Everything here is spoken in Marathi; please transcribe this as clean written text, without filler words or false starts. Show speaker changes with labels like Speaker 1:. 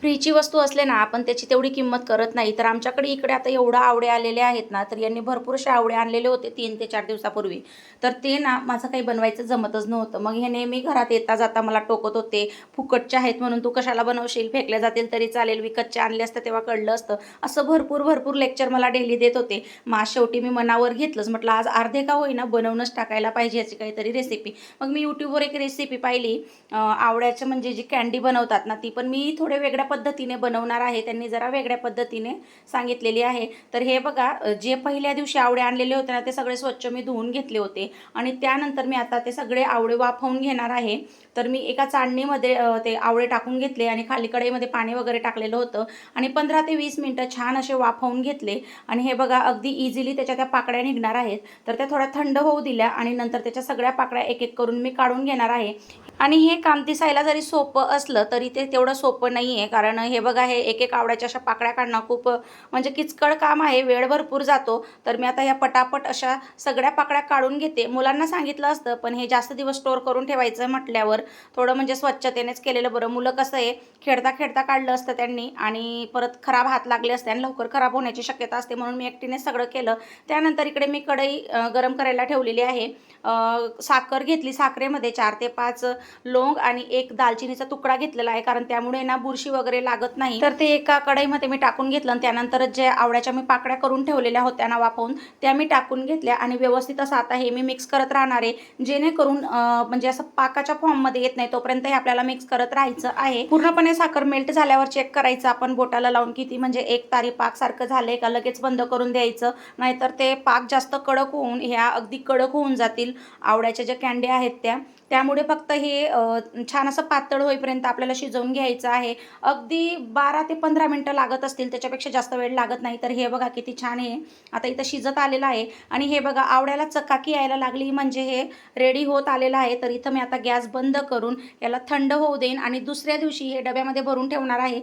Speaker 1: फ्रीची वस्तू असले ना, आपण त्याची तेवढी किंमत करत नाही. तर आमच्याकडे इकडे आता एवढा आवळे आलेले आहेत ना, तर यांनी भरपूर असे आवळे आणलेले होते 3 ते 4 दिवसापूर्वी. तर ते ना माझं काही बनवायचं जमतच नव्हतं. मग हे नेहमी घरात येता-जाता मला टोकत होते, "फुकटचे आहेत म्हणून तू कशाला बनवशील? फेकले जातील तरी चालेल. विकतचे आणले असते तेव्हा कळलं असतं." असं भरपूर लेक्चर मला डेली देत होते. मग आज शेवटी मी मनावर घेतलंच. म्हटलं आज अर्धे का होईना बनवूनच टाकायला पाहिजे याची काहीतरी रेसिपी. मग मी YouTubeवर एक रेसिपी पाहिली. आवळ्याचं म्हणजे जी कँडी बनवतात ना, ती पण मी थोड्या वेगळ्या पद्धतीने बनवणार आहे. त्यांनी जरा वेगळ्या पद्धतीने सांगितलेली आहे. तर हे बघा, जे पहिल्या दिवशी आवळे आणलेले होते ना, ते सगळे स्वच्छ मी धुवून घेतले होते आणि त्यानंतर मी आता ते सगळे आवळे वाफवून घेणार आहे. तर मी एका चाळणीमध्ये ते आवळे टाकून घेतले आणि खाली कढईमध्ये पाणी वगैरे टाकलेलं होतं आणि 15 ते 20 मिनिटं छान असे वाफवून घेतले आणि हे बघा अगदी इझिली त्याच्या त्या पाकळ्या निघणार आहेत. तर त्या थोड्या थंड होऊ दिल्या आणि नंतर त्याच्या सगळ्या पाकळ्या एक-एक करून मी काढून घेणार आहे. आणि हे काम दिसायला जरी सोपं असलं तरी ते तेवढं सोपं नाही आहे. कारण हे बघा, हे एक-एक आवळ्याच्या अशा पाकळ्या काढणं खूप म्हणजे किचकट काम आहे, वेळ भरपूर जातो. तर मी आता ह्या पटापट अशा सगळ्या पाकळ्या काढून घेते. मुलांना सांगितलं असतं, पण हे जास्त दिवस स्टोअर करून ठेवायचं म्हटल्यावर थोडं म्हणजे स्वच्छतेनेच केलेलं बरं. मुलं कसं आहे, खेळता-खेळता काढलं असतं त्यांनी आणि परत खराब हात लागले असते आणि लवकर खराब होण्याची शक्यता असते, म्हणून मी एकटीने सगळं केलं. त्यानंतर इकडे मी कढई गरम करायला ठेवलेली आहे. साखर घेतली. साखरेमध्ये 4 ते 5 लवंग आणि एक दालचिनीचा तुकडा घेतलेला आहे, कारण त्यामुळे ना बुरशी वगैरे लागत नाही. तर ते एका कढईमध्ये मी टाकून घेतलं आणि त्यानंतर जे आवळ्याच्या मी पाकळ्या करून ठेवलेल्या होत्या ना वाफवून, त्या मी टाकून घेतल्या आणि व्यवस्थित असं आता हे मी मिक्स करत राहणार आहे. जेणेकरून म्हणजे असं पाकाच्या फॉर्ममध्ये येत नाही तोपर्यंत हे आपल्याला मिक्स करत राहायचं आहे. पूर्णपणे साखर मेल्ट झाल्यावर चेक करायचं आपण बोटाला लावून किती म्हणजे एक तारी पाकसारखं झालंय का, लगेच बंद करून द्यायचं. नाहीतर ते पाक जास्त कडक होऊन ह्या अगदी कडक होऊन जातील आवळ्याच्या ज्या कँड्या आहेत त्या. त्यामुळे फक्त हे छान असं पातळ होईपर्यंत आपल्याला शिजवून घ्यायचं आहे. अगदी 12 ते 15 मिनिटं लागत असतील, त्याच्यापेक्षा जास्त वेळ लागत नाही. तर हे बघा किती छान आहे आता इथं शिजत आलेलं आहे आणि हे बघा आवळ्याला चकाकी यायला लागली म्हणजे हे रेडी होत आलेलं आहे. तर इथं मी आता गॅस बंद करून याला थंड होऊ देईन आणि दुसऱ्या दिवशी हे डब्यामध्ये भरून ठेवणार आहे.